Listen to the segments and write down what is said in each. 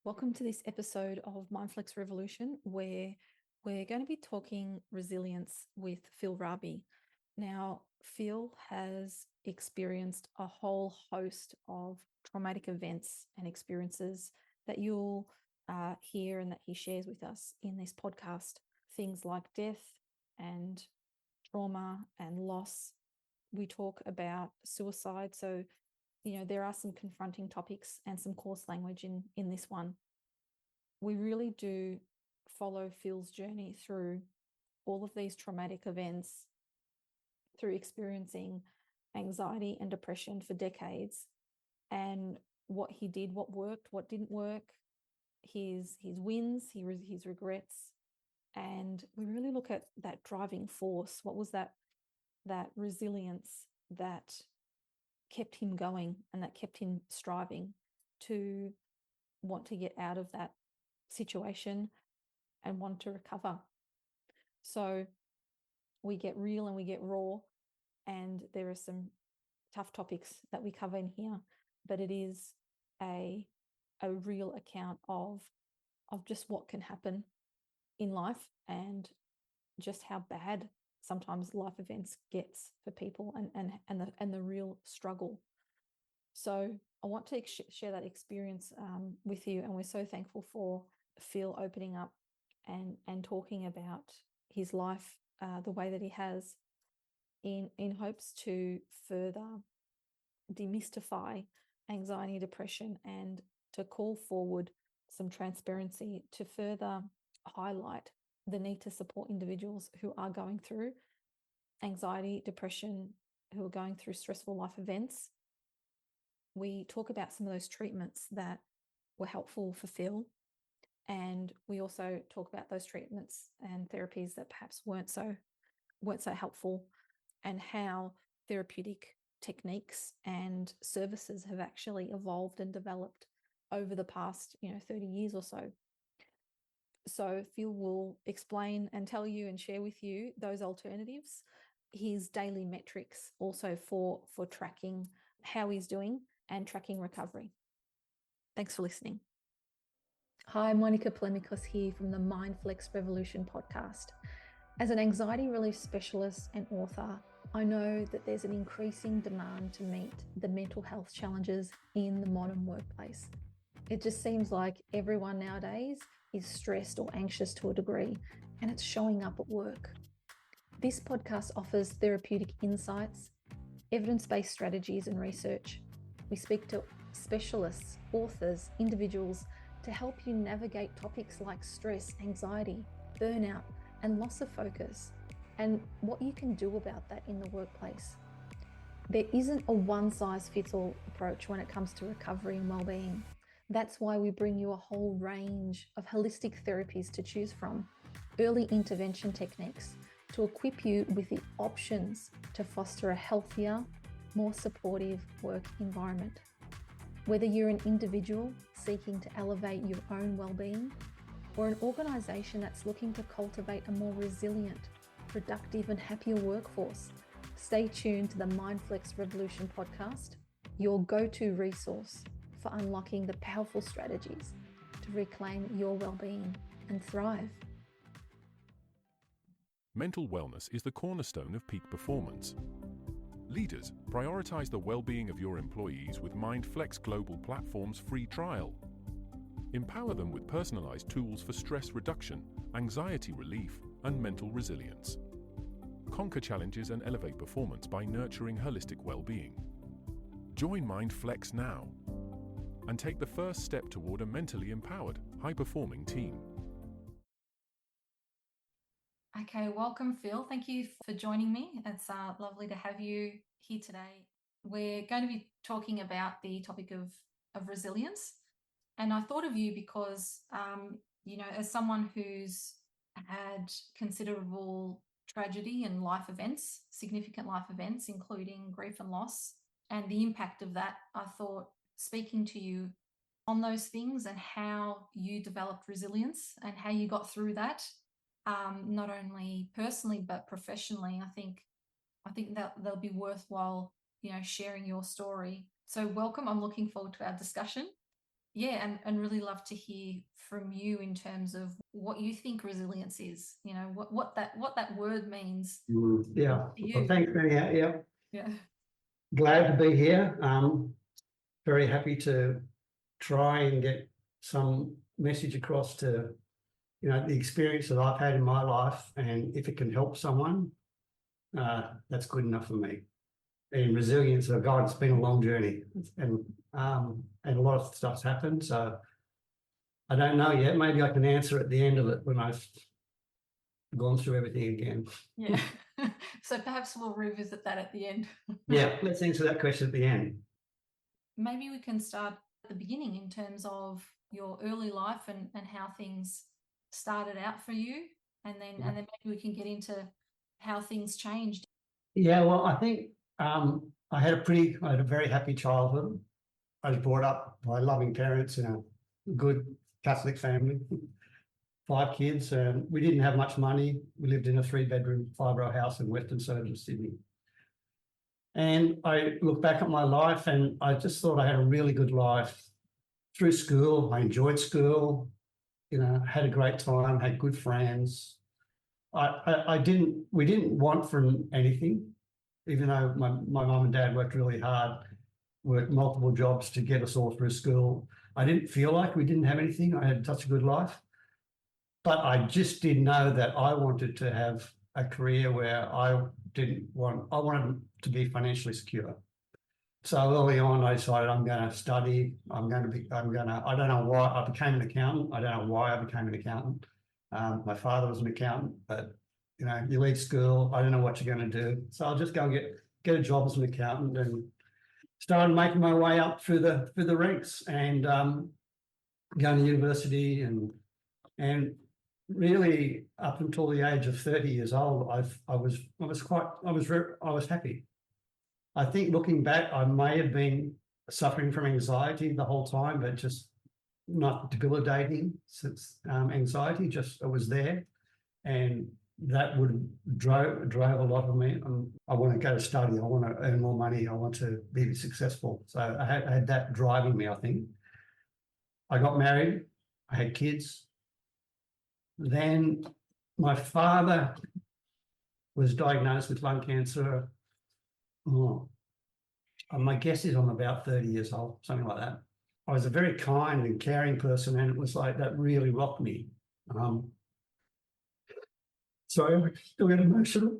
Welcome to this episode of Mindflex Revolution, where we're going to be talking resilience with Phil Raby. Now, Phil has experienced a whole host of traumatic events and experiences that you'll hear and that he shares with us in this podcast. Things like death and trauma and loss. We talk about suicide. So there are some confronting topics and some coarse language in this one. We really do follow Phil's journey through all of these traumatic events, through experiencing anxiety and depression for decades, and what he did, what worked, what didn't work, his wins, his regrets. And we really look at that driving force. What was that resilience that kept him going and that kept him striving to want to get out of that situation and want to recover? So we get real and we get raw, and there are some tough topics that we cover in here, but it is a real account of just what can happen in life and just how bad sometimes life events gets for people, and the real struggle. So I want to share that experience with you, and we're so thankful for Phil opening up and talking about his life the way that he has, in hopes to further demystify anxiety, depression, and to call forward some transparency to further highlight the need to support individuals who are going through anxiety, depression, who are going through stressful life events. We talk about some of those treatments that were helpful for Phil, and we also talk about those treatments and therapies that perhaps weren't so helpful, and how therapeutic techniques and services have actually evolved and developed over the past 30 years or so. So Phil will explain and tell you and share with you those alternatives, his daily metrics also for tracking how he's doing and tracking recovery. Thanks for listening. Hi, Monica Plemikos here from the Mindflex Revolution podcast. As an anxiety relief specialist and author, I know that there's an increasing demand to meet the mental health challenges in the modern workplace. It just seems like everyone nowadays is stressed or anxious to a degree, and it's showing up at work. This podcast offers therapeutic insights, evidence-based strategies and research. We speak to specialists, authors, individuals to help you navigate topics like stress, anxiety, burnout, and loss of focus, and what you can do about that in the workplace. There isn't a one-size-fits-all approach when it comes to recovery and well-being. That's why we bring you a whole range of holistic therapies to choose from, early intervention techniques to equip you with the options to foster a healthier, more supportive work environment. Whether you're an individual seeking to elevate your own well-being, or an organisation that's looking to cultivate a more resilient, productive and happier workforce, stay tuned to the Mindflex Revolution podcast, your go-to resource for unlocking the powerful strategies to reclaim your well-being and thrive. Mental wellness is the cornerstone of peak performance. Leaders, prioritize the well-being of your employees with Mindflex Global Platform's free trial. Empower them with personalized tools for stress reduction, anxiety relief, and mental resilience. Conquer challenges and elevate performance by nurturing holistic well-being. Join Mindflex now and take the first step toward a mentally empowered, high-performing team. Okay, welcome, Phil. Thank you for joining me. It's lovely to have you here today. We're going to be talking about the topic of resilience. And I thought of you because, as someone who's had considerable tragedy and life events, significant life events, including grief and loss, and the impact of that, I thought speaking to you on those things and how you developed resilience and how you got through that, not only personally but professionally, I think that they'll be worthwhile, sharing your story. So welcome. I'm looking forward to our discussion. and really love to hear from you in terms of what you think resilience is. You know, what that word means Yeah. to you. Well, thanks, Mary. Yeah. Yeah. Glad to be here. Very happy to try and get some message across to, the experience that I've had in my life, and if it can help someone, that's good enough for me. And resilience, oh God, it's been a long journey, and a lot of stuff's happened. So I don't know yet. Maybe I can answer at the end of it when I've gone through everything again. Yeah. So perhaps we'll revisit that at the end. Yeah, let's answer that question at the end. Maybe we can start at the beginning in terms of your early life and how things started out for you, and then maybe we can get into how things changed. Yeah, well, I think I had a very happy childhood. I was brought up by loving parents in a good Catholic family. 5 kids, and we didn't have much money. We lived in a 3-bedroom, 5-row house in Western Suburbs of Sydney. And I look back at my life, and I just thought I had a really good life through school. I enjoyed school, had a great time, had good friends. We didn't want from anything, even though my mum and dad worked really hard, worked multiple jobs to get us all through school. I didn't feel like we didn't have anything. I had such a good life. But I just did know that I wanted to have a career where I wanted to be financially secure. So early on, I decided I'm going to study. I don't know why I became an accountant. I don't know why I became an accountant. My father was an accountant, but you leave school, I don't know what you're going to do. So I'll just go and get a job as an accountant, and started making my way up through the ranks, and going to university, and really up until the age of 30 years old, I was happy. I think looking back, I may have been suffering from anxiety the whole time, but just not debilitating since anxiety, just it was there, and that drove a lot of me. I want to go to study. I want to earn more money. I want to be successful. So I had that driving me, I think. I got married. I had kids. Then my father was diagnosed with lung cancer. My guess is I'm about 30 years old, something like that. I was a very kind and caring person, and it was like that really rocked me. Sorry, I still get emotional.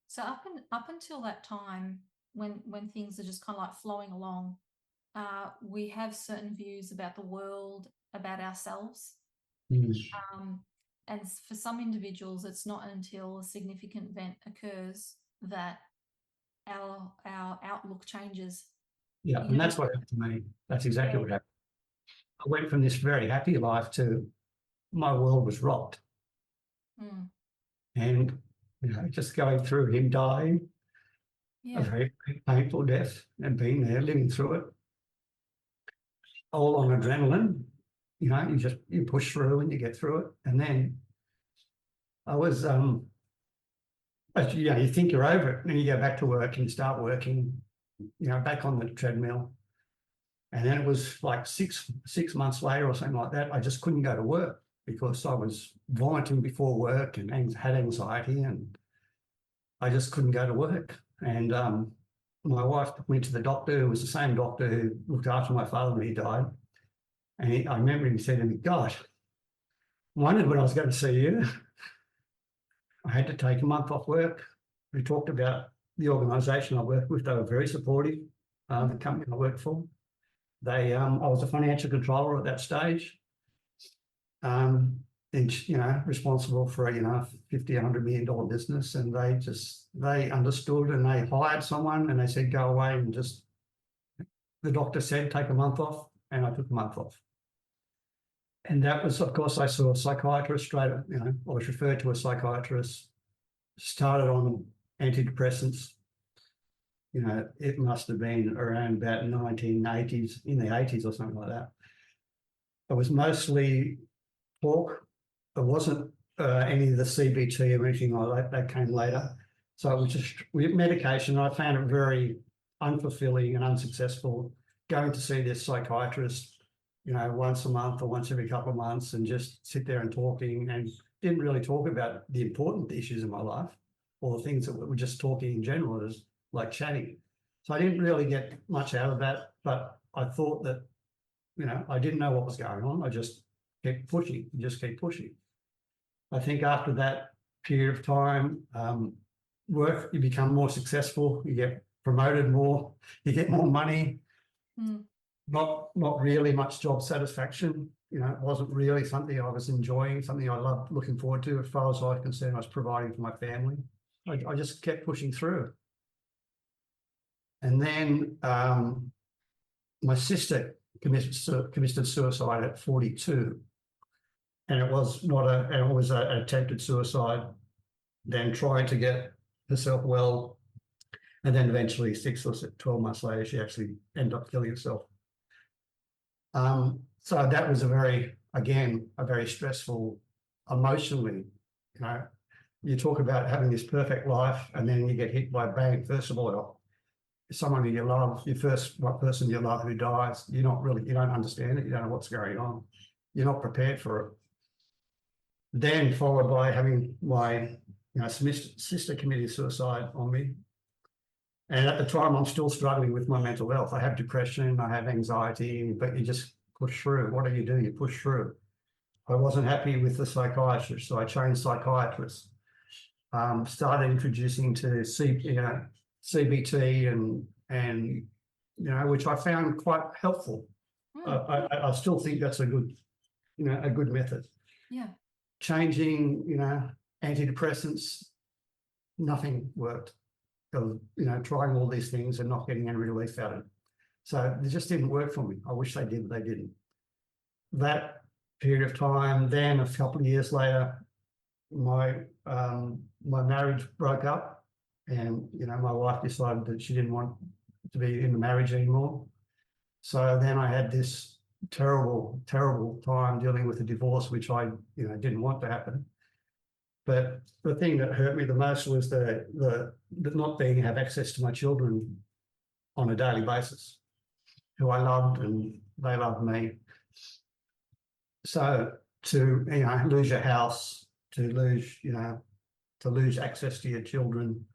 So up until that time, when things are just kind of like flowing along, we have certain views about the world, about ourselves. And for some individuals, it's not until a significant event occurs that our outlook changes. Yeah, and that's what happened to me. That's exactly what happened. I went from this very happy life to my world was rocked. And just going through him dying, a very painful death, and being there, living through it, all on adrenaline. You push through and you get through it. And then I was, you think you're over it, and then you go back to work and you start working, back on the treadmill. And then it was like six months later or something like that, I just couldn't go to work because I was vomiting before work and had anxiety, and I just couldn't go to work. And my wife took me to the doctor, who was the same doctor who looked after my father when he died. And I remember him saying to me, "God, I wondered when I was going to see you." I had to take a month off work. We talked about the organisation I worked with. They were very supportive, the company I worked for. I was a financial controller at that stage, responsible for $50, $100 million business, and they understood, and they hired someone, and they said, "Go away," and the doctor said, "Take a month off," and I took a month off. And that was, of course, I saw a psychiatrist straight. I was referred to a psychiatrist. Started on antidepressants. It must have been around about 1980s, in the 80s or something like that. It was mostly talk. It wasn't any of the CBT or anything like that. That came later. So it was just medication. I found it very unfulfilling and unsuccessful. going to see this psychiatrist, once a month or once every couple of months, and just sit there and talking, and didn't really talk about the important issues in my life or the things that we were just talking in general, as like chatting. So I didn't really get much out of that, but I thought that, I didn't know what was going on. I just kept pushing, I think after that period of time, work, you become more successful, you get promoted more, you get more money, not really much job satisfaction. It wasn't really something I was enjoying, something I loved looking forward to. As far as I was concerned, I was providing for my family. I just kept pushing through. And then my sister committed suicide at 42. And it was an attempted suicide, then trying to get herself well. And then eventually 12 months later, she actually ended up killing herself. So that was a very stressful, emotionally, you talk about having this perfect life and then you get hit by a bang. First of all, someone who you love, one person you love who dies, you don't understand it. You don't know what's going on. You're not prepared for it. Then followed by having my sister committed suicide on me. And at the time, I'm still struggling with my mental health. I have depression, I have anxiety, but you just push through. What do? You push through. I wasn't happy with the psychiatrist, so I changed psychiatrists. Started introducing to CBT and which I found quite helpful. I still think that's a good method. Yeah. Changing, antidepressants, nothing worked. Trying all these things and not getting any relief out of it. So they just didn't work for me. I wish they did, but they didn't. That period of time, then a couple of years later, my marriage broke up, and my wife decided that she didn't want to be in the marriage anymore. So then I had this terrible time dealing with a divorce, which I didn't want to happen. But the thing that hurt me the most was the not being have access to my children on a daily basis, who I loved and they loved me. So to lose your house, to lose access to your children.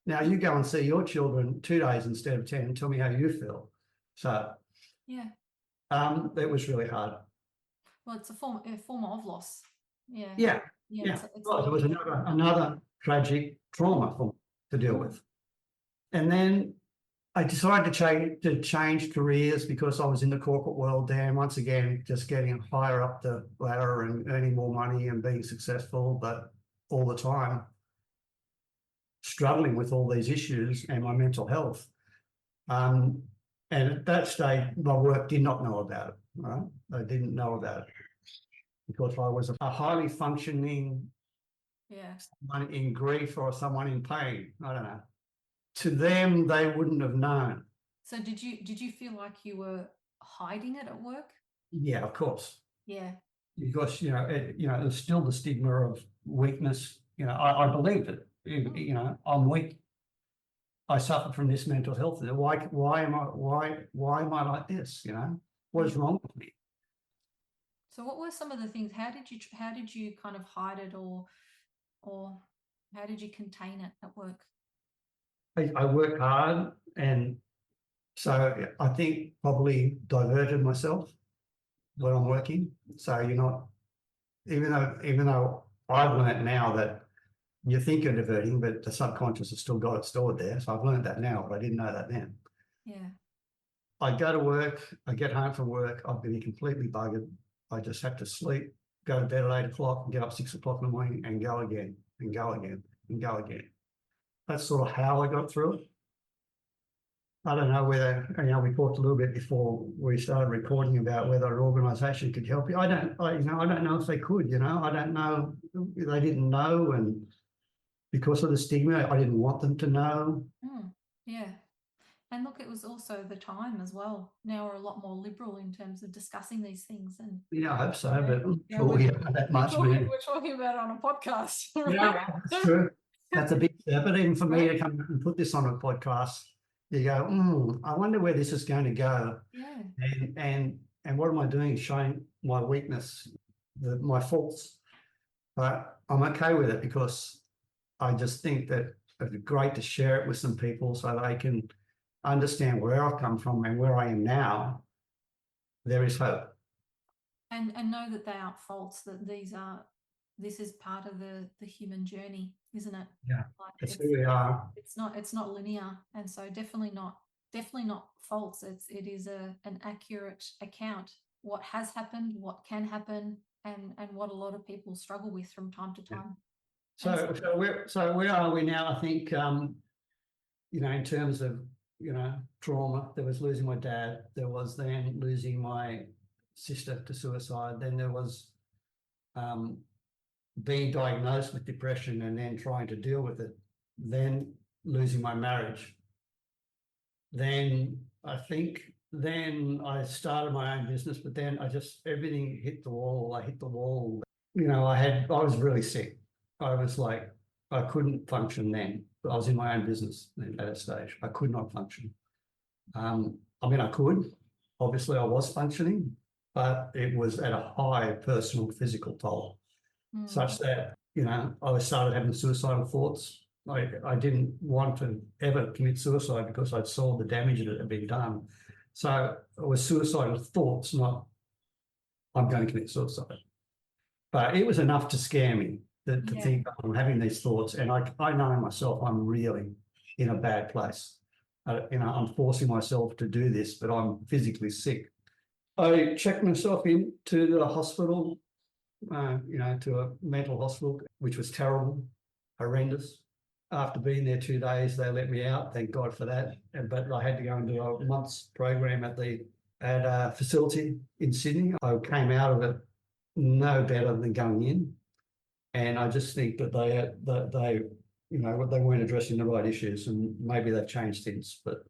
Now you go and see your children 2 days instead of 10. Tell me how you feel. So yeah, it was really hard. Well, it's a form of loss. Yeah. Yeah. It's Well, it was another tragic trauma for me to deal with. And then I decided to change careers because I was in the corporate world there, and once again, just getting higher up the ladder and earning more money and being successful, but all the time struggling with all these issues and my mental health. And at that stage, my work did not know about it. Right? They didn't know about it because I was a highly functioning, someone in grief or someone in pain. I don't know. To them, they wouldn't have known. So did you feel like you were hiding it at work? Yeah, of course. Yeah. Because there's still the stigma of weakness. I believed it. I'm weak. I suffer from this mental health. Why am I like this? What is wrong with me? So what were some of the things? How did you kind of hide it, or how did you contain it at work? I work hard, and so I think probably diverted myself when I'm working. So you're not, even though I've learned now that you think you're diverting, but the subconscious has still got it stored there. So I've learned that now, but I didn't know that then. Yeah. I go to work, I get home from work, I've been completely buggered. I just have to sleep, go to bed at 8 o'clock and get up 6 o'clock in the morning and go again and go again and go again. That's sort of how I got through it. I don't know whether, we talked a little bit before we started recording about whether an organisation could help you. I don't know if they could, I don't know. They didn't know, and because of the stigma, I didn't want them to know. Yeah. And look, it was also the time as well. Now we're a lot more liberal in terms of discussing these things. And yeah, I hope so, but I'm sure we have that much. We're talking about it on a podcast. Right? Yeah, that's true. That's a big step. But even for me to come and put this on a podcast, you go, I wonder where this is going to go. Yeah. And what am I doing? Showing my weakness, my faults. But I'm okay with it because I just think that it'd be great to share it with some people so they can understand where I've come from and where I am now. There is hope. And know that they aren't faults, that this is part of the human journey, isn't it? Yeah, Like it's who we are. It's not linear, and so definitely not false. It is an accurate account what has happened, what can happen, and what a lot of people struggle with from time to time. So where are we now? I think in terms of trauma, there was losing my dad. There was then losing my sister to suicide. Then there was being diagnosed with depression and then trying to deal with it. Then losing my marriage. Then I started my own business, but then everything hit the wall. I hit the wall. I was really sick. I was like, I couldn't function then. I was in my own business at that stage. I could not function. I could. Obviously, I was functioning, but it was at a high personal physical toll, such that, I started having suicidal thoughts. I didn't want to ever commit suicide because I saw the damage that had been done. So it was suicidal thoughts, not I'm going to commit suicide. But it was enough to scare me to think I'm having these thoughts. And I know myself, I'm really in a bad place. I'm forcing myself to do this, but I'm physically sick. I checked myself into the hospital, to a mental hospital, which was terrible, horrendous. After being there 2 days, they let me out. Thank God for that. But I had to go and do a month's program at a facility in Sydney. I came out of it no better than going in, and I just think that they weren't addressing the right issues, and maybe they've changed since. But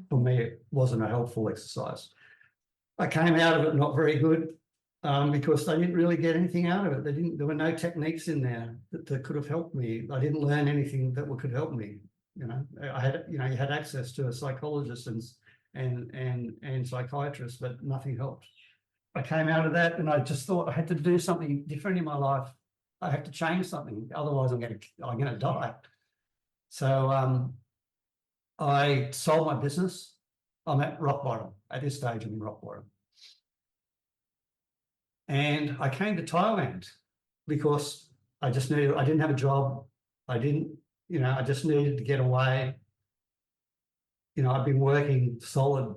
for me, it wasn't a helpful exercise. I came out of it not very good. Because they didn't really get anything out of it. There were no techniques in there that could have helped me. I didn't learn anything that could help me. I had, you had access to a psychologist and psychiatrist, but nothing helped. I came out of that and I just thought I had to do something different in my life. I have to change something, otherwise I'm going to die. So I sold my business. I'm at rock bottom. At this stage, I'm in rock bottom. And I came to Thailand because I didn't have a job. I just needed to get away. I've been working solid,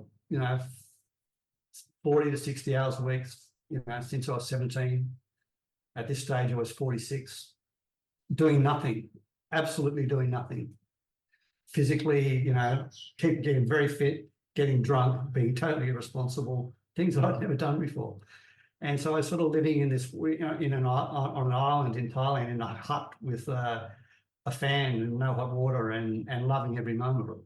40 to 60 hours a week, since I was 17. At this stage, I was 46, doing nothing, absolutely doing nothing. Physically, keep getting very fit, getting drunk, being totally irresponsible, things that I'd never done before. And so I was sort of living in this, on an island in Thailand in a hut with a fan and no hot water and loving every moment of it.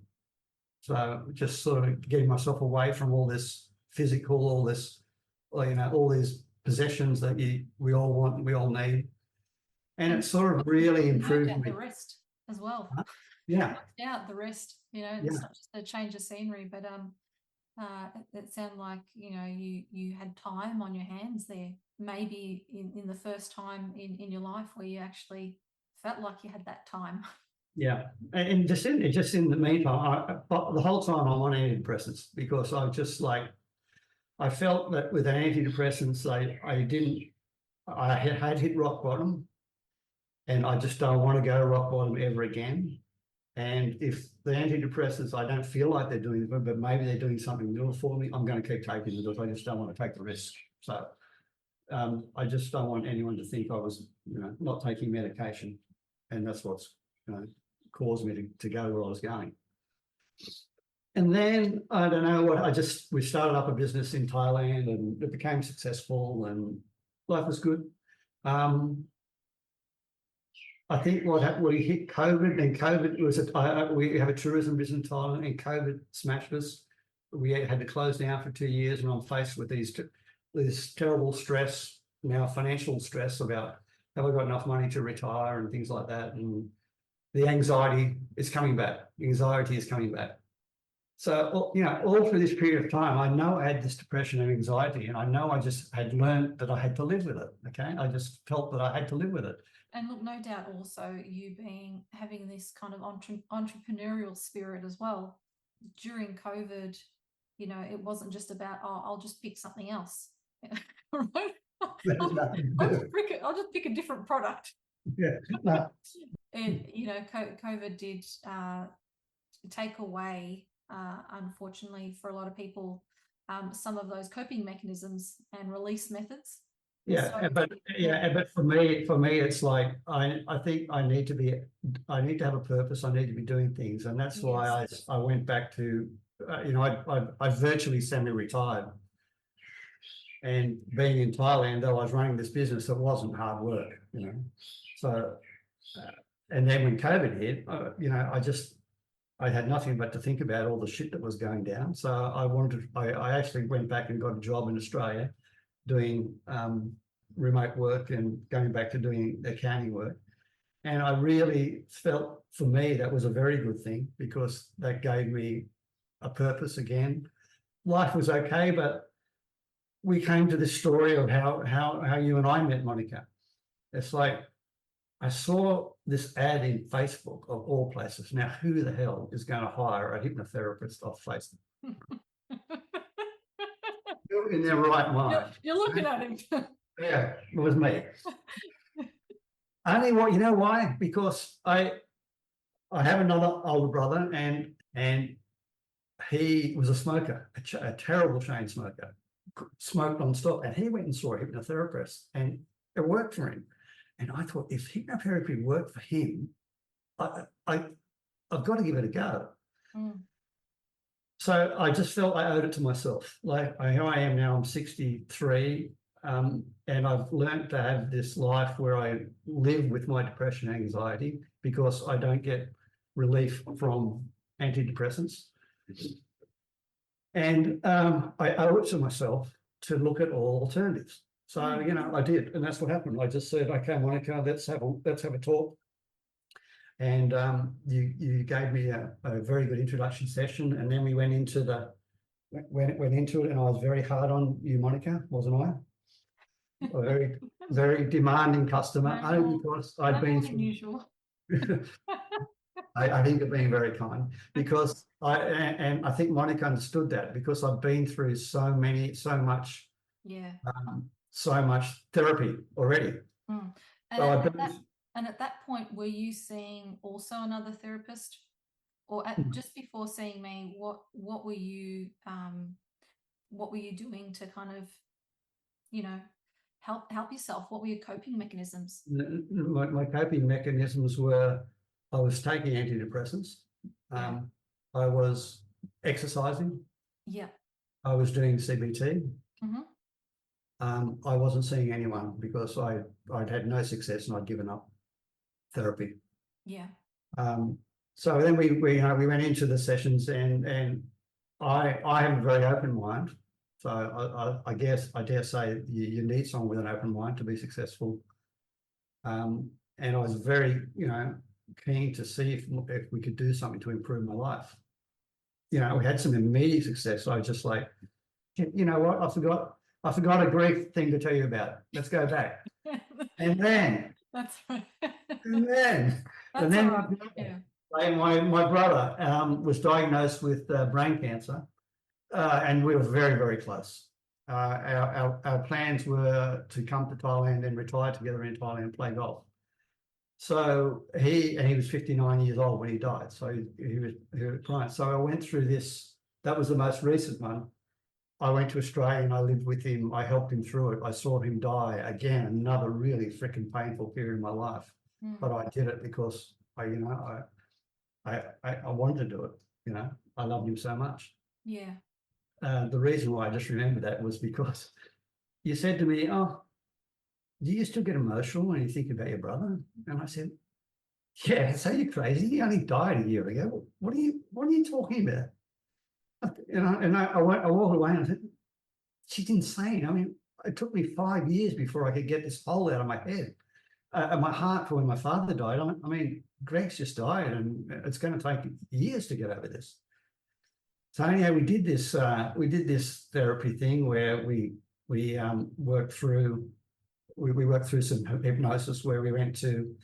So just sort of getting myself away from all this physical, all these possessions that we all want, we all need. And it sort of really improved me. The rest as well. Yeah. Out the rest, it's not just a change of scenery, but it sounded like you had time on your hands there. Maybe in the first time in your life where you actually felt like you had that time. Yeah, and just in the meantime, the whole time I'm on antidepressants because I felt that with antidepressants I had hit rock bottom, and I just don't want to go to rock bottom ever again. And if the antidepressants, I don't feel like they're doing it, but maybe they're doing something little for me, I'm going to keep taking them because I just don't want to take the risk. So I just don't want anyone to think I was, not taking medication. And that's what's, caused me to go where I was going. And then, I don't know what, we started up a business in Thailand and it became successful and life was good. I think what happened, we hit COVID, and COVID was we have a tourism business in Thailand, and COVID smashed us. We had to close down for 2 years, and I'm faced with this terrible stress, now financial stress about have I got enough money to retire and things like that. And the anxiety is coming back. Anxiety is coming back. So, all through this period of time, I know I had this depression and anxiety, and I know I just had learned that I had to live with it. Okay. I just felt that I had to live with it. And look, no doubt also you having this kind of entrepreneurial spirit as well. During COVID, it wasn't just about, oh, I'll just pick something else. Right? I'll just pick a different product. Yeah. No. COVID did take away, unfortunately for a lot of people, some of those coping mechanisms and release methods. Yeah, but for me, it's like I think I need to have a purpose. I need to be doing things, and that's why I went back to, I virtually semi-retired, and being in Thailand, though I was running this business, it wasn't hard work, So, and then when COVID hit, I had nothing but to think about all the shit that was going down. So I actually went back and got a job in Australia doing remote work and going back to doing accounting work. And I really felt, for me, that was a very good thing, because that gave me a purpose again. Life was okay, but we came to this story of how you and I met, Monica. It's like, I saw this ad in Facebook, of all places. Now, who the hell is going to hire a hypnotherapist off Facebook? In their right mind. You're looking at him. Yeah, it was me. Only what, why? Because I have another older brother, and he was a smoker, a terrible chain smoker, smoked non-stop, and he went and saw a hypnotherapist, and it worked for him. And I thought, if hypnotherapy worked for him, I've got to give it a go. Mm. So I just felt I owed it to myself. Like, here I am now, I'm 63, and I've learned to have this life where I live with my depression and anxiety, because I don't get relief from antidepressants. And I owe it to myself to look at all alternatives. So, I did, and that's what happened. I just said, okay, Monica, let's have a talk. And you gave me a very good introduction session, and then we went into it, and I was very hard on you, Monica, wasn't I? A very, very demanding customer, only because I'd been through. Unusual. I think you're being very kind, because I think Monica understood that, because I've been through so much. Yeah. So much therapy already. Mm. And at that point, were you seeing also another therapist, or just before seeing me? What were you doing to kind of, help yourself? What were your coping mechanisms? My coping mechanisms were, I was taking antidepressants. I was exercising. Yeah. I was doing CBT. Mm-hmm. I wasn't seeing anyone, because I'd had no success and I'd given up therapy. Yeah. So then we went into the sessions, and I have a very open mind. So I guess I dare say you need someone with an open mind to be successful. And I was very keen to see if we could do something to improve my life. We had some immediate success. So I was just like, you know what, I forgot a grief thing to tell you about. Let's go back. And then, that's right. and then my brother was diagnosed with brain cancer, and we were very, very close. Our plans were to come to Thailand and retire together in Thailand and play golf. So he was 59 years old when he died. So he was crying. So I went through this. That was the most recent one. I went to Australia and I lived with him. I helped him through it. I saw him die again, another really freaking painful period in my life. Mm. But I did it because I wanted to do it. I loved him so much. Yeah. The reason why I just remember that was because you said to me, "Oh, do you still get emotional when you think about your brother?" And I said, "Yeah, so you're crazy. He only died a year ago. What are you talking about?" I walked away and I said, "She's insane. I mean, it took me 5 years before I could get this hole out of my head, my heart, for when my father died. I mean, Greg's just died, and it's going to take years to get over this." So anyhow, we did this therapy thing where we worked through some hypnosis where we went to,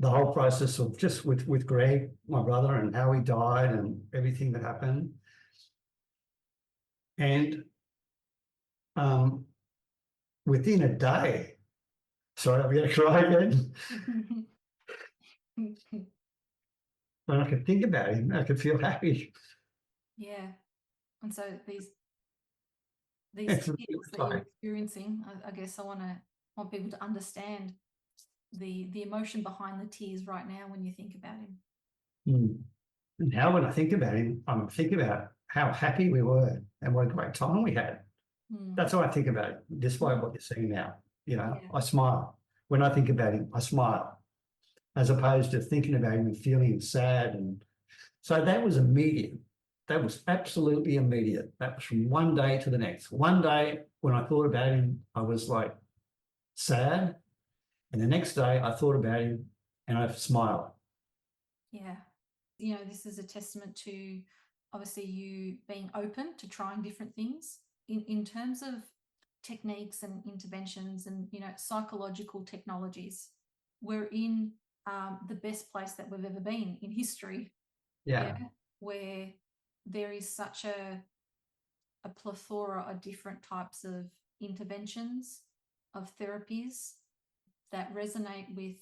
the whole process of just with Greg, my brother, and how he died and everything that happened. And within a day, sorry, I'm going to cry again. When I could think about him, I could feel happy. Yeah. And so these It's feelings that you're experiencing, I guess I want people to understand the emotion behind the tears right now when you think about him. And now when I think about him, I'm thinking about how happy we were and what a great time we had. That's how I think about it, despite what you're seeing now. I smile. When I think about him, I smile, as opposed to thinking about him and feeling sad. And so that was immediate. That was absolutely immediate. That was from one day to the next. One day when I thought about him, I was like sad. And the next day I thought about him and I smiled. Yeah. This is a testament to obviously you being open to trying different things in terms of techniques and interventions and, psychological technologies. We're in the best place that we've ever been in history. Yeah. Where there is such a plethora of different types of interventions, of therapies that resonate with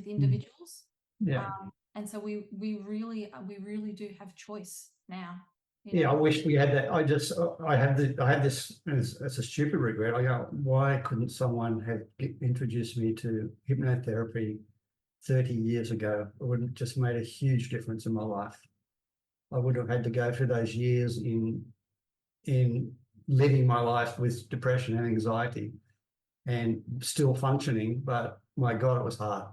individuals. Yeah. And so we really do have choice now. I wish we had that. I have this. It's a stupid regret. I go, why couldn't someone have introduced me to hypnotherapy 30 years ago? It would have just made a huge difference in my life. I would have had to go through those years in living my life with depression and anxiety and still functioning, but my God, it was hard.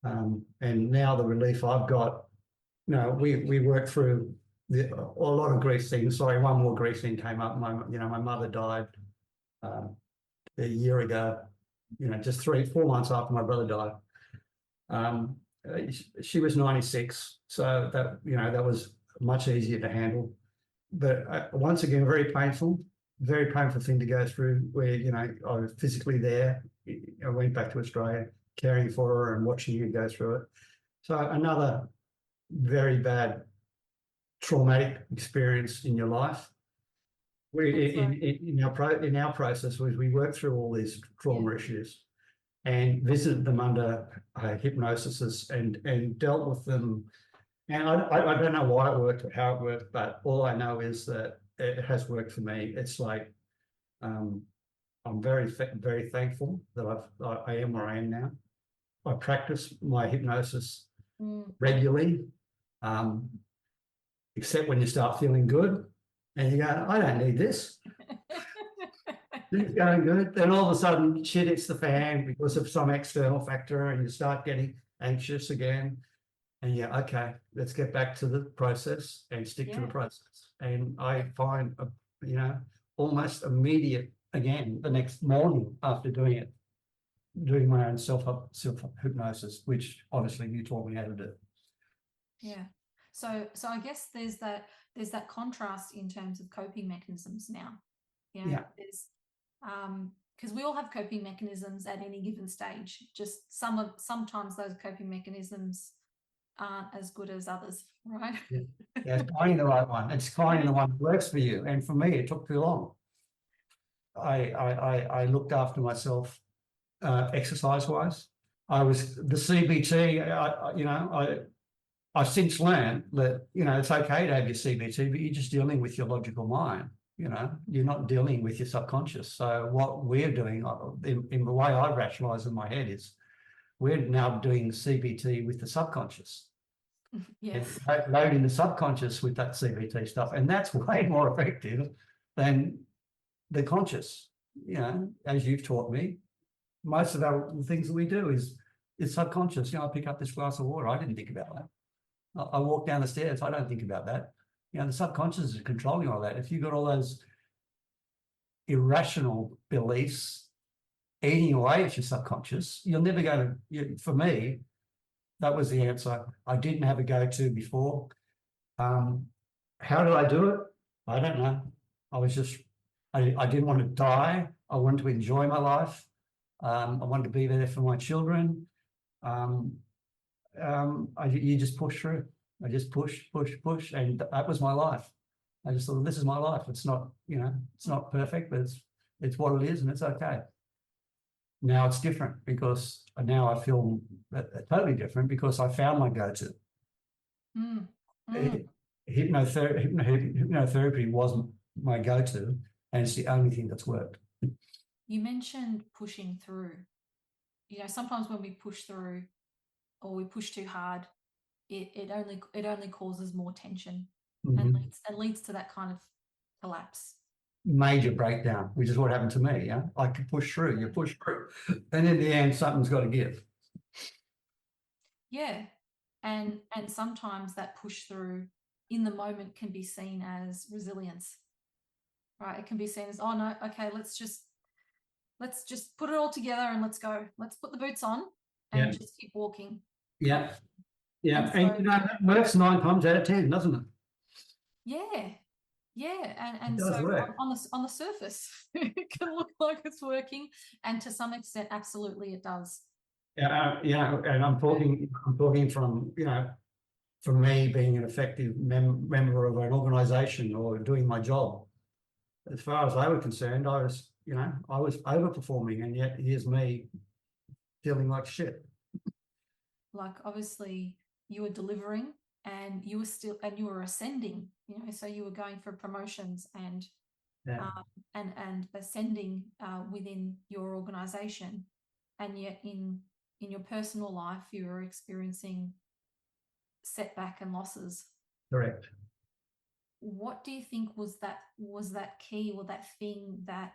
And now the relief I've got, we worked through a lot of grief things. Sorry, one more grief thing came up. My mother died a year ago, just 3-4 months after my brother died. She was 96, so that was much easier to handle. But once again, very painful thing to go through where, I was physically there. I went back to Australia, caring for her and watching her go through it. So another very bad traumatic experience in your life. In our process, we worked through all these trauma issues and visited them under hypnosis and dealt with them. And I don't know why it worked or how it worked, but all I know is that it has worked for me. It's like I'm very thankful that I am where I am now. I practice my hypnosis regularly, except when you start feeling good and you go, I don't need this. It's going good. Then all of a sudden shit hits the fan because of some external factor and you start getting anxious again. And okay, let's get back to the process and stick to the process. And I find, almost immediate again the next morning after doing my own self-hypnosis, which obviously you taught me how to do. Yeah. So I guess there's that contrast in terms of coping mechanisms now. There's because we all have coping mechanisms at any given stage. Just sometimes those coping mechanisms aren't as good as others, right? Yeah, it's finding the right one. It's finding the one that works for you. And for me, it took too long. I looked after myself exercise-wise. I was the CBT. I've since learned that it's okay to have your CBT, but you're just dealing with your logical mind. You're not dealing with your subconscious. So what we're doing in the way I rationalize in my head is we're now doing CBT with the subconscious. Yes. And loading the subconscious with that CBT stuff. And that's way more effective than the conscious. As you've taught me, most of the things that we do is subconscious. I pick up this glass of water. I didn't think about that. I walk down the stairs. I don't think about that. The subconscious is controlling all that. If you've got all those irrational beliefs eating away at your subconscious, you're never going to, for me, that was the answer. I didn't have a go-to before. How did I do it? I don't know. I was just, I didn't want to die. I wanted to enjoy my life. I wanted to be there for my children. You just push through. I just push, and that was my life. I just thought, this is my life. It's not, it's not perfect, but it's what it is, and it's okay. Now it's different because now I feel totally different because I found my go-to. Hypnotherapy wasn't my go-to, and it's the only thing that's worked. You mentioned pushing through. Sometimes when we push through or we push too hard, it only causes more tension and leads to that kind of collapse. Major breakdown, which is what happened to me. Yeah, I could push through. You push through, and in the end, something's got to give. Yeah, and sometimes that push through in the moment can be seen as resilience, right? It can be seen as, oh no, okay, let's just put it all together and let's go. Let's put the boots on and just keep walking. Yeah, yeah, and so, that works 9 times out of 10, doesn't it? Yeah, and so work. on the surface, it can look like it's working, and to some extent, absolutely, it does. Yeah, and I'm talking from from me being an effective member of an organisation or doing my job. As far as they were concerned, I was overperforming, and yet here's me feeling like shit. Like, obviously, you were delivering, and you were ascending. So you were going for promotions and ascending within your organisation, and yet in your personal life, you were experiencing setback and losses. Correct. What do you think was that key or that thing that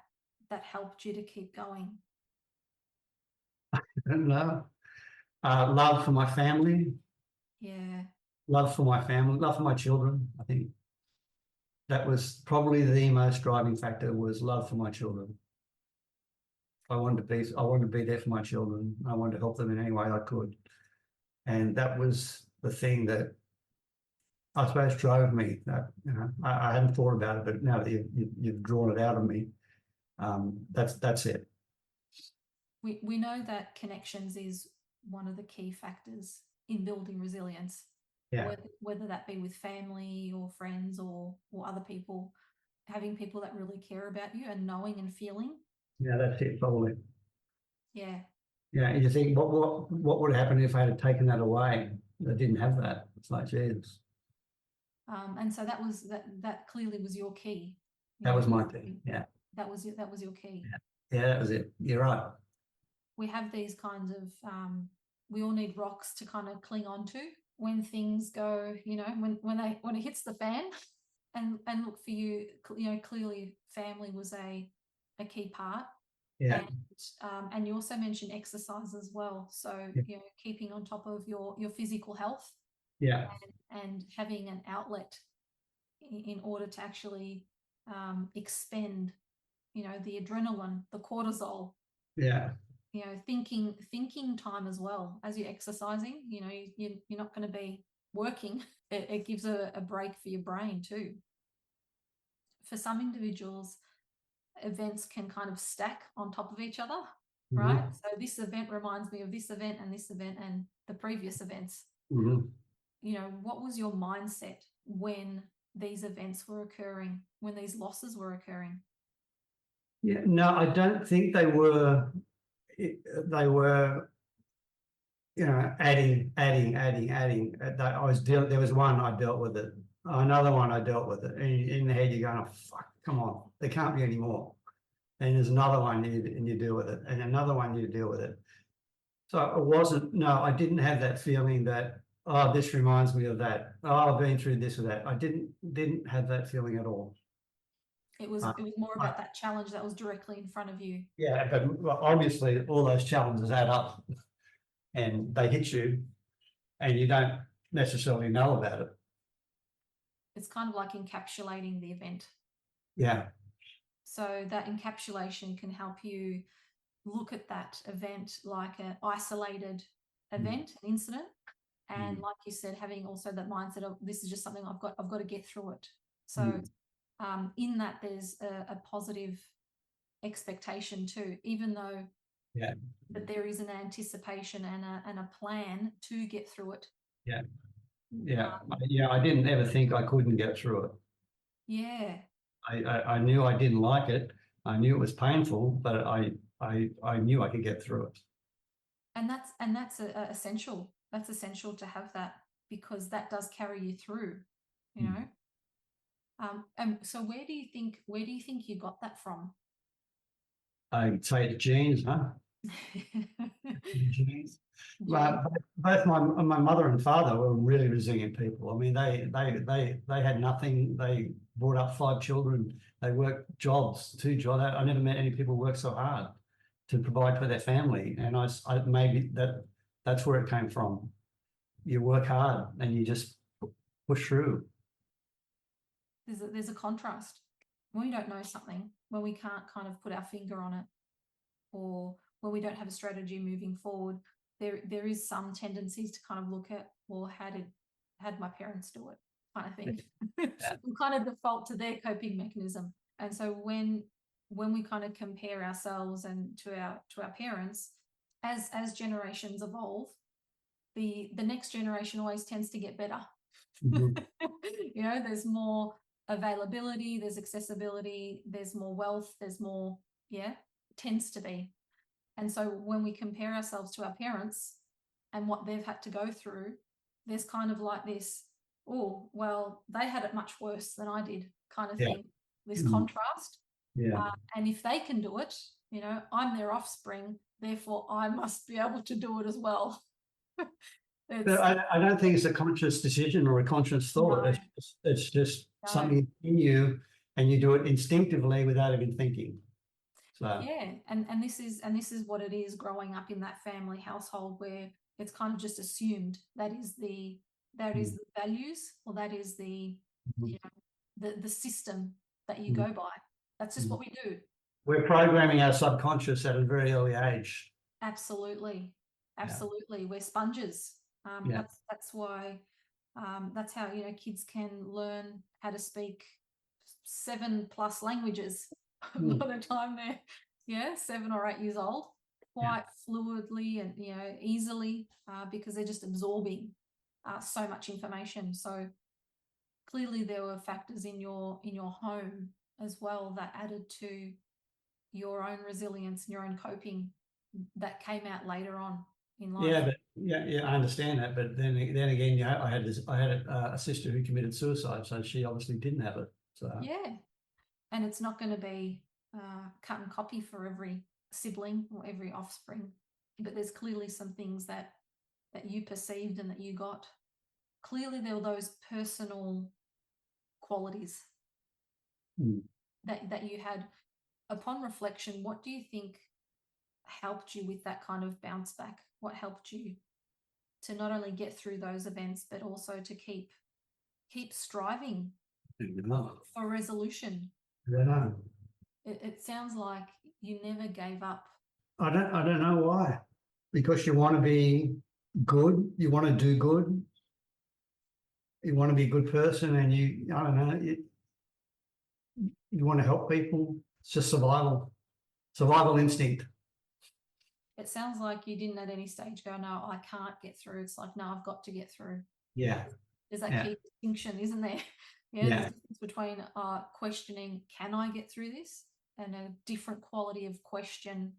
helped you to keep going? I don't know. Love for my family. Yeah. Love for my family. Love for my children. I think that was probably the most driving factor, was love for my children. I wanted to be there for my children. I wanted to help them in any way I could, and that was the thing that I suppose drove me. That I hadn't thought about it, but now that you've drawn it out of me, that's it. We know that connections is one of the key factors in building resilience. Yeah. Whether that be with family or friends or other people, having people that really care about you and knowing and feeling. Yeah, that's it, probably. Yeah. Yeah, and you think, what would happen if I had taken that away? I didn't have that. It's like, geez. And so that clearly was your key. That was my thing. Yeah. That was your key. Yeah, that was it. You're right. We have these kinds of we all need rocks to kind of cling on to when things go, when it hits the fan. And look, for you, clearly family was a key part. Yeah. And you also mentioned exercise as well. So keeping on top of your physical health. Yeah. And having an outlet in order to actually expend, the adrenaline, the cortisol. Yeah. Thinking time as well as you're exercising. You're not going to be working. It gives a break for your brain too. For some individuals, events can kind of stack on top of each other, right? So this event reminds me of this event and this event and the previous events. What was your mindset when these events were occurring, when these losses were occurring? Yeah, no, I don't think they were. They were, adding. There was one I dealt with it. Another one I dealt with it. In the head, you're going, oh, fuck, come on, there can't be any more. And there's another one and you deal with it, and another one you deal with it. So it wasn't. No, I didn't have that feeling that, oh, this reminds me of that. Oh, I've been through this or that. I didn't have that feeling at all. It was more about that challenge that was directly in front of you. Yeah, but obviously all those challenges add up and they hit you and you don't necessarily know about it. It's kind of like encapsulating the event. Yeah. So that encapsulation can help you look at that event like an isolated event, an incident, And like you said, having also that mindset of this is just something I've got to get through it. So in that there's a positive expectation too, even though that there is an anticipation and a plan to get through it. I didn't ever think I couldn't get through it. I knew I didn't like it. I knew it was painful, but I knew I could get through it. And that's essential. That's essential to have that, because that does carry you through, you know. And so where do you think you got that from? I'd say it's genes, huh? Genes. Both my mother and father were really resilient people. I mean, they had nothing. They brought up 5 children. They worked two jobs. I never met any people who work so hard to provide for their family. And I maybe that's where it came from. You work hard and you just push through. There's a contrast when we don't know something, when we can't kind of put our finger on it, or when we don't have a strategy moving forward. There is some tendencies to kind of look at, well, how did my parents do it, kind of thing. We kind of default to their coping mechanism. And so when we kind of compare ourselves and to our parents, as generations evolve, the next generation always tends to get better. You know, there's more availability, there's accessibility, there's more wealth, there's more, tends to be. And so when we compare ourselves to our parents and what they've had to go through, there's kind of like this, oh, well, they had it much worse than I did, kind of thing, this contrast. And if they can do it, you know, I'm their offspring, therefore I must be able to do it as well. But I don't think it's a conscious decision or a conscious thought. No. It's just something in you, and you do it instinctively without even thinking. So and this is what it is, growing up in that family household where it's kind of just assumed that is the values, or that is the you know, the system that you go by. That's just what we do. We're programming our subconscious at a very early age. Absolutely. We're sponges. That's why that's how, you know, kids can learn how to speak 7+ languages by the time they're 7 or 8 years old, quite fluidly and, you know, easily, because they're just absorbing so much information. So clearly there were factors in your home as well that added to your own resilience and your own coping that came out later on in life. I understand that, but then again, I had a sister who committed suicide, so she obviously didn't have it. So and it's not going to be cut and copy for every sibling or every offspring, but there's clearly some things that you perceived and that you got. Clearly there were those personal qualities that you had. Upon reflection, what do you think helped you with that kind of bounce back? What helped you to not only get through those events, but also to keep striving for resolution? It sounds like you never gave up. I don't know why. Because you want to be good, you want to do good, you want to be a good person, and you want to help people. It's just survival instinct. It sounds like you didn't at any stage go, no, I can't get through. It's like, no, I've got to get through. There's that key distinction, isn't there? There's a difference between questioning, can I get through this? And a different quality of question,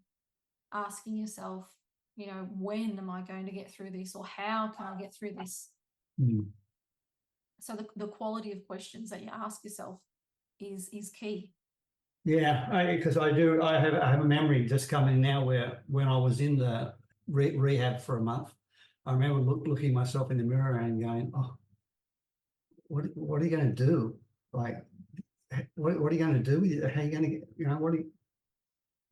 asking yourself, you know, when am I going to get through this, or how can I get through this? So the quality of questions that you ask yourself is key. Because I have a memory just coming now where when I was in the rehab for a month, I remember looking myself in the mirror and going, oh, what are you going to do? Like, what are you going to do? How are you going to get, you know,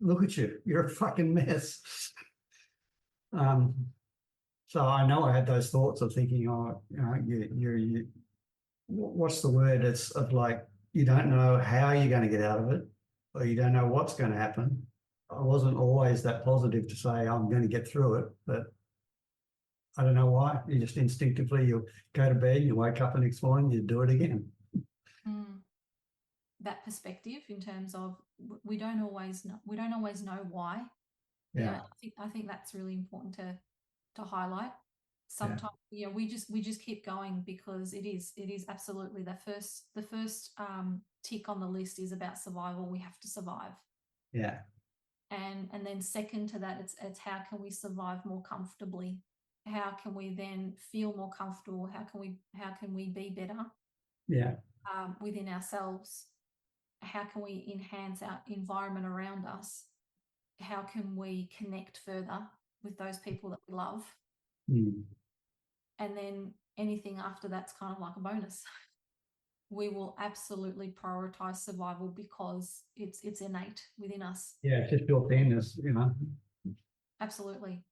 look at you, you're a fucking mess. So I know I had those thoughts of thinking, oh, you know, you what's the word? It's of like, you don't know how you're going to get out of it, or you don't know what's going to happen. I wasn't always that positive to say I'm going to get through it, but I don't know why. You just instinctively, you go to bed, you wake up the next morning, you do it again. That perspective in terms of we don't always know why. Yeah. I think that's really important to highlight. Sometimes we just keep going because it is absolutely the first tick on the list is about survival. We have to survive. Yeah. And then second to that, it's how can we survive more comfortably? How can we then feel more comfortable? How can we be better? Yeah. Within ourselves. How can we enhance our environment around us? How can we connect further with those people that we love? And then anything after that's kind of like a bonus. We will absolutely prioritize survival because it's innate within us. Yeah, it's just built in as, Absolutely.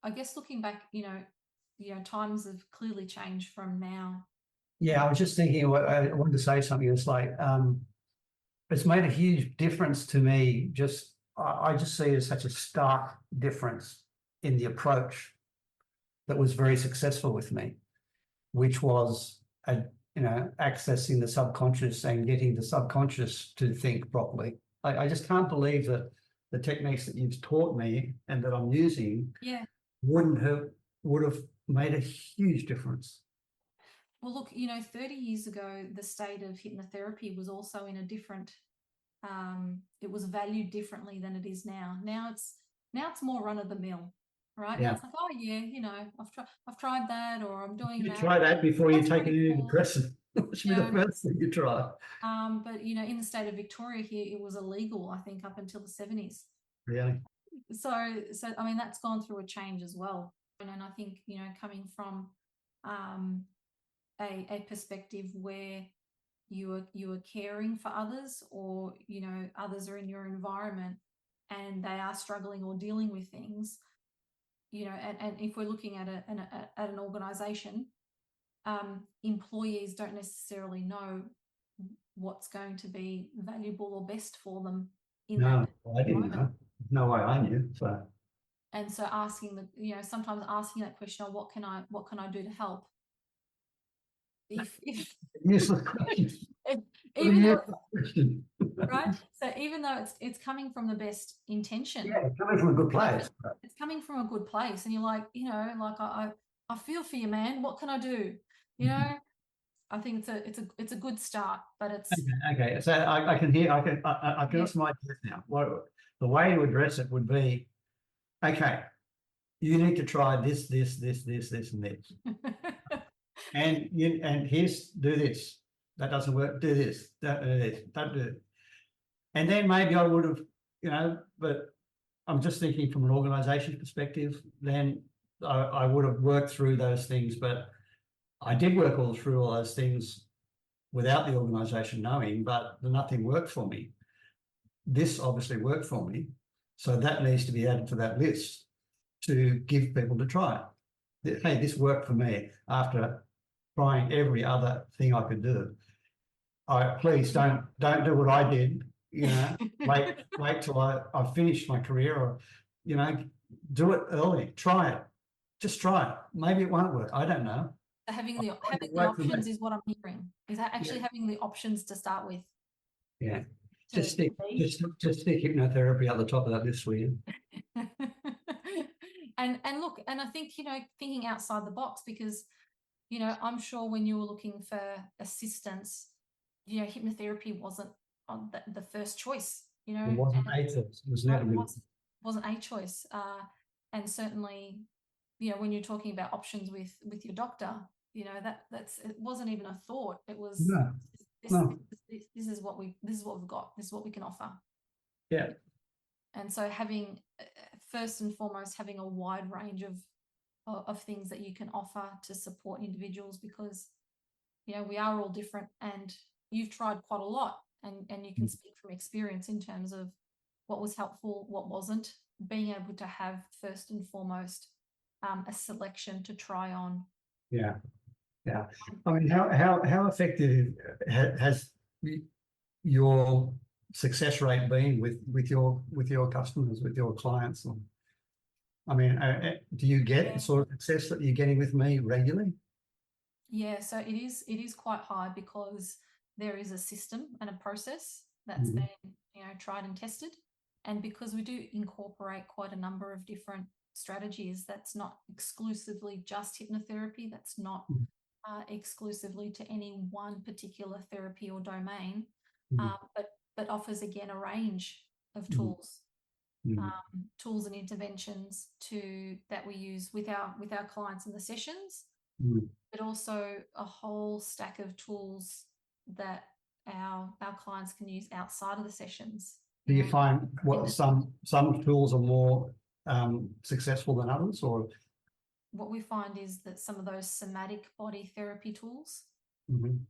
I guess looking back, times have clearly changed from now. Yeah, I was just thinking, I wanted to say something. It's like, it's made a huge difference to me. I just see it as such a stark difference in the approach that was very successful with me, which was, accessing the subconscious and getting the subconscious to think properly. I just can't believe that the techniques that you've taught me and that I'm using would have made a huge difference. Well, look, 30 years ago, the state of hypnotherapy was also in a different, it was valued differently than it is now. Now it's more run of the mill, right? Yeah. Now it's like, oh yeah, I've tried that, or I'm doing that. Try that before you take any antidepressant. That should be the first thing you try. But in the state of Victoria here, it was illegal, I think, up until the 70s. Really? So I mean, that's gone through a change as well. And I think, coming from a perspective where you are caring for others, or others are in your environment and they are struggling or dealing with things, and if we're looking at an organization, employees don't necessarily know what's going to be valuable or best for them in that I didn't know. No way I knew. And so sometimes asking that question, what can I do to help? Useless question. Right? So even though it's coming from the best intention. Yeah, it's coming from a good place. It's coming from a good place. And you're like, like I feel for you, man. What can I do? I think it's a good start, but it's okay. So I can hear, I've got some ideas now. The way to address it would be, okay, you need to try this, and this. and here's, do this. That doesn't work. Do this. Don't do this. Don't do it. And then maybe I would have, but I'm just thinking from an organisation perspective, then I would have worked through those things, but I did work through all those things without the organisation knowing, but nothing worked for me. This obviously worked for me. So that needs to be added to that list to give people to try it. Hey, this worked for me after trying every other thing I could do. Please don't do what I did, wait till I've finished my career, or, do it early. Try it. Just try it. Maybe it won't work. I don't know. Having the options is what I'm hearing. Is that actually having the options to start with? Yeah. Just stick hypnotherapy at the top of that list for you. and look, and I think, thinking outside the box, because, I'm sure when you were looking for assistance, hypnotherapy wasn't on the first choice, It wasn't a choice. It was never wasn't a choice. And certainly, when you're talking about options with your doctor, it wasn't even a thought. It was this is what we've got. This is what we can offer. Yeah. And so having, first and foremost, having a wide range of things that you can offer to support individuals, because, we are all different, and you've tried quite a lot, and you can speak from experience in terms of what was helpful, what wasn't, being able to have first and foremost a selection to try on. Yeah. Yeah. I mean, how effective has your success rate been with your customers, with your clients? I mean, do you get Yeah. the sort of success that you're getting with me regularly? Yeah, so it is quite high because there is a system and a process that's Mhm. been, tried and tested. And because we do incorporate quite a number of different strategies, that's not exclusively just hypnotherapy, that's not Mhm. exclusively to any one particular therapy or domain, Mhm. but offers again a range of Mhm. tools, Mhm. tools and interventions that we use with our clients in the sessions, Mhm. but also a whole stack of tools that our clients can use outside of the sessions. Do you find what the- some tools are more successful than others, or? what we find is that some of those somatic body therapy tools Mhm.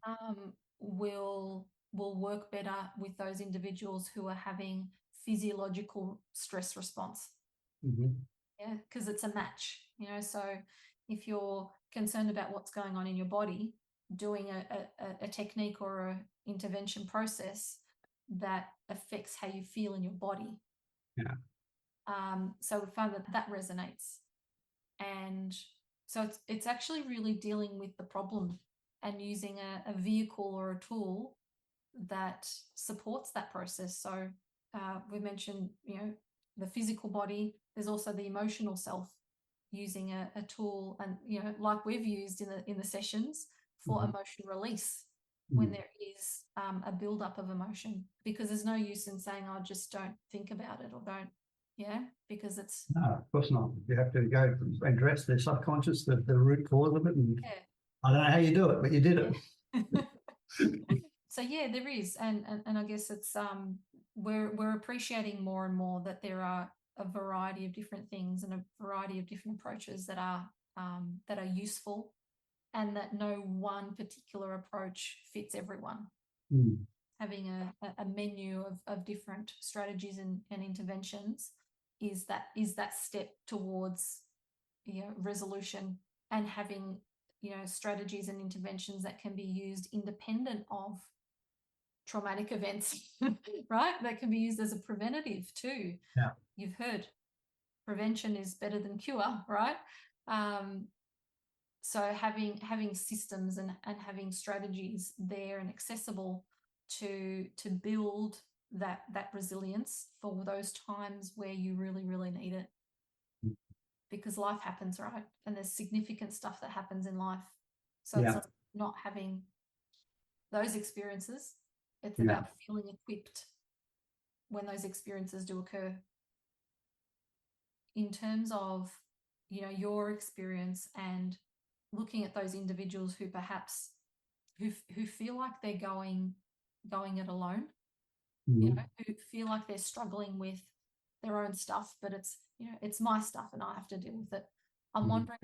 will work better with those individuals who are having physiological stress response. Mhm. Yeah, because it's a match, so if you're concerned about what's going on in your body, doing a technique or a intervention process that affects how you feel in your body. Yeah. So we found that resonates, and so it's actually really dealing with the problem and using a vehicle or a tool that supports that process. So we mentioned, the physical body. There's also the emotional self, using a tool, and like we've used in the sessions for Mhm. emotion release when Mhm. there is a buildup of emotion, because there's no use in saying, "I just don't think about it," or don't, because it's No, of course not. You have to go and address the subconscious, the root cause of it. And yeah. I don't know how you do it, but you did it. So yeah, there is, and I guess it's we're appreciating more and more that there are a variety of different things and a variety of different approaches that are useful, and that no one particular approach fits everyone. Mm. Having a menu of different strategies and interventions is that step towards resolution, and having strategies and interventions that can be used independent of traumatic events, right? That can be used as a preventative too. Yeah. You've heard prevention is better than cure, right? So having systems and having strategies there and accessible to build that resilience for those times where you really, really need it. Because life happens, right? And there's significant stuff that happens in life. So Yeah. it's not having those experiences. It's Yeah. about feeling equipped when those experiences do occur. In terms of, your experience and looking at those individuals who perhaps who feel like they're going it alone, Mhm. who feel like they're struggling with their own stuff, but it's my stuff and I have to deal with it. I'm Mhm. wondering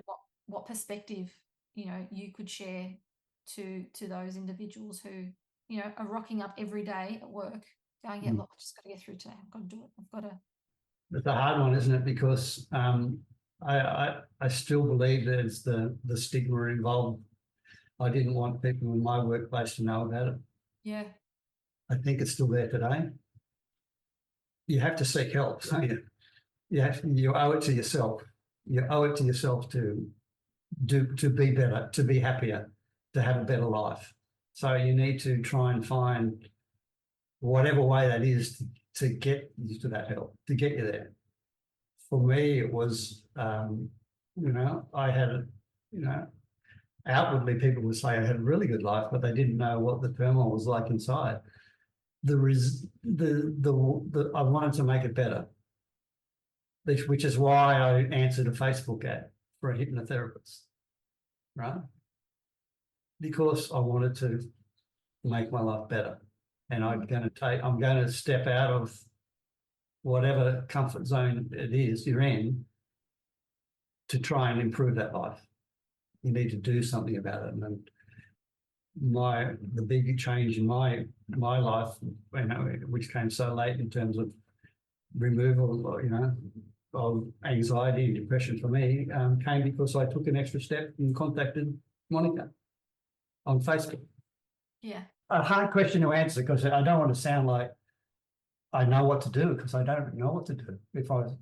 what perspective you could share to those individuals who are rocking up every day at work going, yeah, look, I've just got to get through today, I've got to do it, I've got to. It's a hard one, isn't it? Because I still believe there's the stigma involved. I didn't want people in my workplace to know about it. Yeah. I think it's still there today. You have to seek help, don't you? You owe it to yourself. You owe it to yourself to be better, to be happier, to have a better life. So you need to try and find whatever way that is to get you to that help, to get you there. For me, it was, I had, outwardly people would say I had a really good life, but they didn't know what the turmoil was like inside. I wanted to make it better, which is why I answered a Facebook ad for a hypnotherapist, right? Because I wanted to make my life better, and I'm going to step out of whatever comfort zone it is you're in to try and improve that life. You need to do something about it. And the big change in my life, which came so late in terms of removal, of anxiety and depression for me, came because I took an extra step and contacted Monica on Facebook. Yeah. A hard question to answer because I don't want to sound like I know what to do, because I don't know what to do. If I was,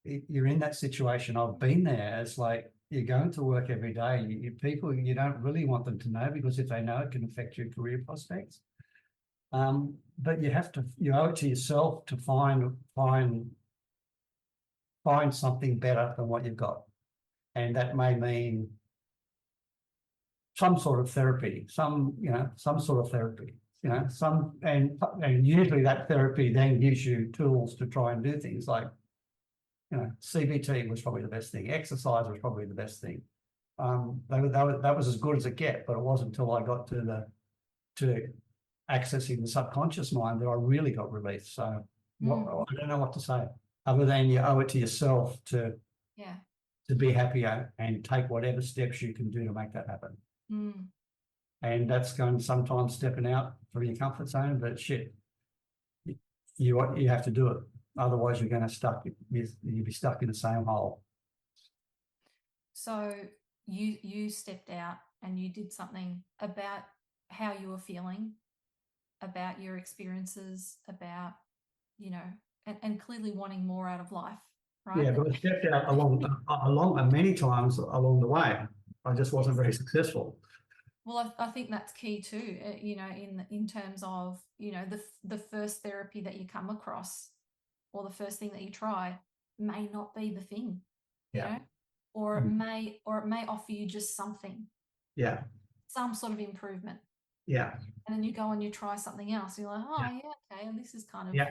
you're in that situation. I've been there. It's like you're going to work every day. People, you don't really want them to know, because if they know, it can affect your career prospects. But you owe it to yourself to find something better than what you've got. And that may mean some sort of therapy, some sort of therapy, and usually that therapy then gives you tools to try and do things like, CBT was probably the best thing. Exercise was probably the best thing. That was as good as it get, but it wasn't until I got to accessing the subconscious mind that I really got relief. So I don't know what to say other than you owe it to yourself to be happier and take whatever steps you can do to make that happen. And that's going sometimes stepping out from your comfort zone, but shit, you have to do it. Otherwise, you're going to you'll be stuck in the same hole. So you stepped out and you did something about how you were feeling, about your experiences, about, and clearly wanting more out of life, right? Yeah, but I stepped out along many times along the way. I just wasn't very successful. Well, I think that's key too, in terms of, the first therapy that you come across or the first thing that you try may not be the thing, or it may offer you just something. Yeah. Some sort of improvement. Yeah. And then you go and you try something else. You're like, okay, and this is kind of, this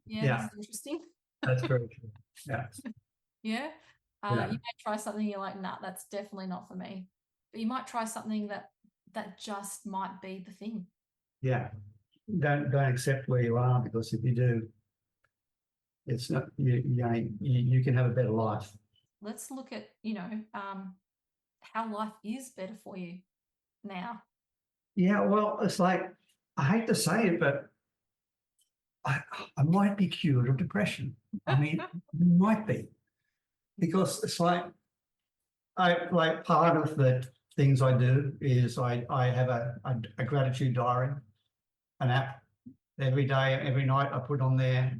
is interesting. That's very true. Yeah. You may try something, you're like, nah, that's definitely not for me. But you might try something that just might be the thing. Yeah. Don't accept where you are, because if you do, it's not you can have a better life. Let's look at how life is better for you now. Yeah, well, it's like, I hate to say it, but I might be cured of depression. I mean, might be, because it's like part of the things I do is I have a gratitude diary, an app. Every day, every night, I put on there,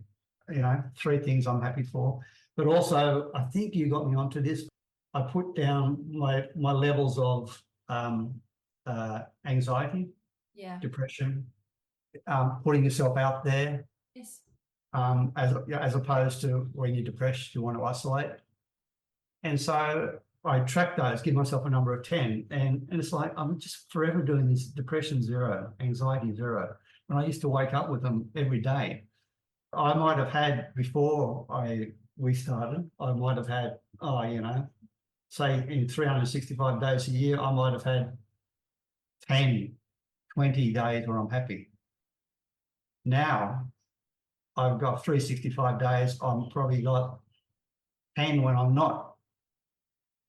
3 things I'm happy for. But also, I think you got me onto this. I put down my levels of anxiety, depression, putting yourself out there. Yes. As opposed to when you're depressed, you want to isolate. And so I track those, give myself a number of 10, and it's like I'm just forever doing this: depression 0, anxiety 0. And I used to wake up with them every day. I might have had, before we started, I might have had, say in 365 days a year, I might have had 10, 20 days where I'm happy. Now I've got 365 days, I'm probably got 10 when I'm not.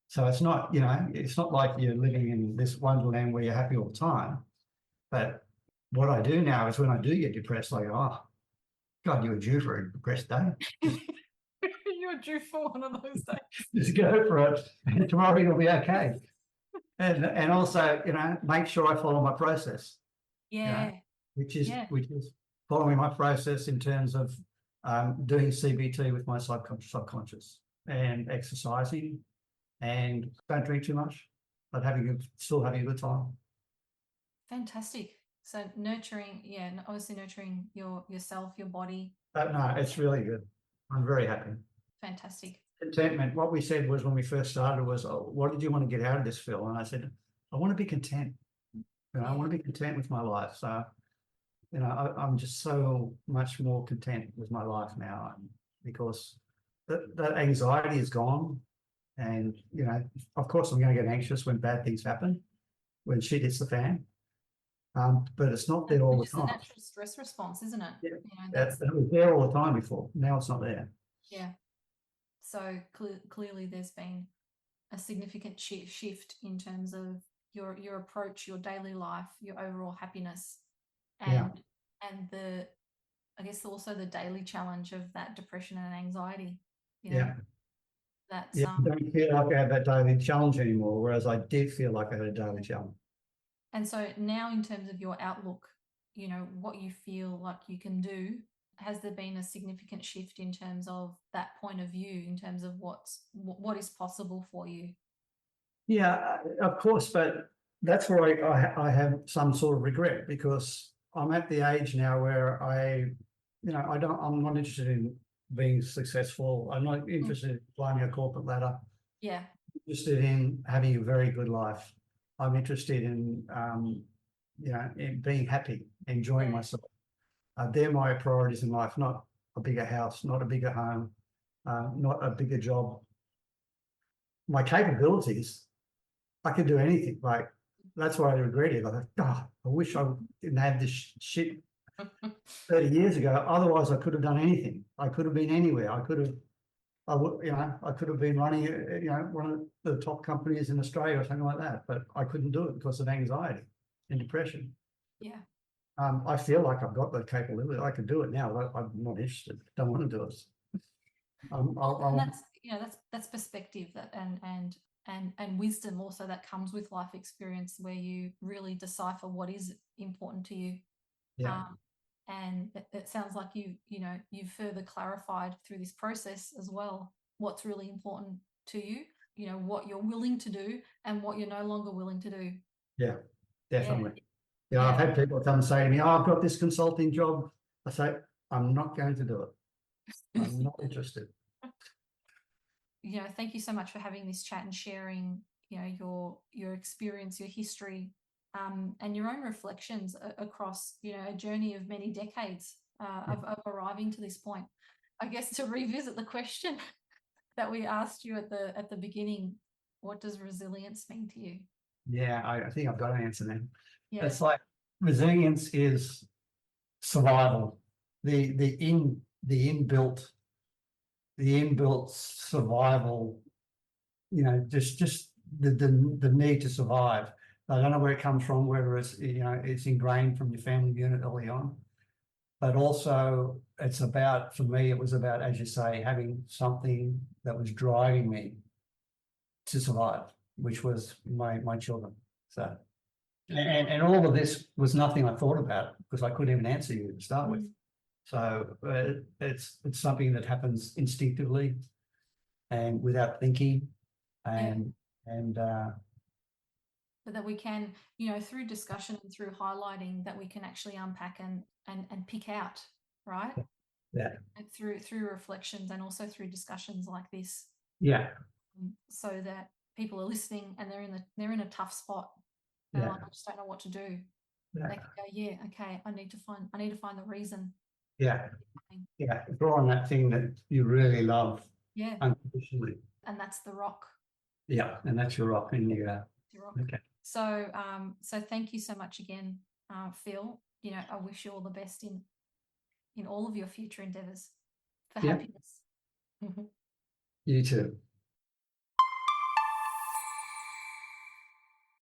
So it's not, it's not like you're living in this wonderland where you're happy all the time. But what I do now is when I do get depressed, I go, oh, God, you were due for a depressed day. You're due for one of those days. Just go for it, and tomorrow it'll be okay. And also, make sure I follow my process. Yeah. Which is following my process in terms of doing CBT with my subconscious and exercising, and don't drink too much, but still having a good time. Fantastic. So nurturing, obviously nurturing yourself, your body. No, it's really good. I'm very happy. Fantastic. Contentment. What we said was, when we first started, was, what did you want to get out of this, Phil? And I said, I want to be content. I want to be content with my life. So, I'm just so much more content with my life now, because that anxiety is gone. And, of course, I'm going to get anxious when bad things happen, when shit hits the fan. But it's not there all the time. It's a natural stress response, isn't it? Yeah. It was there all the time before. Now it's not there. Yeah. So clearly there's been a significant shift in terms of your approach, your daily life, your overall happiness, and the, I guess, also the daily challenge of that depression and anxiety. I don't feel like I have that daily challenge anymore, whereas I did feel like I had a daily challenge. And so now, in terms of your outlook, what you feel like you can do has there been a significant shift in terms of that point of view, in terms of what is possible for you? Yeah, of course, but that's where I have some sort of regret, because I'm at the age now where I'm not interested in being successful. I'm not interested in climbing a corporate ladder. Yeah. I'm interested in having a very good life. I'm interested in, in being happy, enjoying myself. They're my priorities in life, not a bigger house, not a bigger home, not a bigger job. My capabilities, I could do anything. Like, that's what I regretted. I thought, God, I wish I didn't have this shit 30 years ago. Otherwise, I could have done anything. I could have been anywhere. I could have been running, one of the top companies in Australia or something like that. But I couldn't do it because of anxiety and depression. Yeah. I feel like I've got the capability. I can do it now. I'm not interested. Don't want to do it. And that's perspective, that and wisdom also that comes with life experience, where you really decipher what is important to you. Yeah. And it sounds like you've further clarified through this process as well what's really important to you, what you're willing to do and what you're no longer willing to do. Yeah, definitely. Yeah. I've had people come say to me, "Oh, I've got this consulting job." I say, "I'm not going to do it. I'm not interested." Thank you so much for having this chat and sharing, your experience, your history, and your own reflections across, a journey of many decades of arriving to this point. I guess to revisit the question that we asked you at the beginning, what does resilience mean to you? Yeah, I think I've got an answer now. Yeah. It's like resilience is survival. The inbuilt survival, just the need to survive. I don't know where it comes from, whether it's ingrained from your family unit early on, but also for me, it was about, as you say, having something that was driving me to survive, which was my children. So, and all of this was nothing I thought about, because I couldn't even answer you to start with. So it's something that happens instinctively and without thinking, but that we can, through discussion and through highlighting, that we can actually unpack and pick out, right? Yeah. And through reflections and also through discussions like this. Yeah. So that people are listening and they're in a tough spot. And like, I just don't know what to do. Yeah. They can go, yeah, okay, I need to find the reason. Yeah. Yeah. Draw on that thing that you really love. Yeah. Unconditionally. And that's the rock. Yeah. And that's your rock. And your rock. Okay. So thank you so much again, Phil. I wish you all the best in all of your future endeavors for happiness. You too.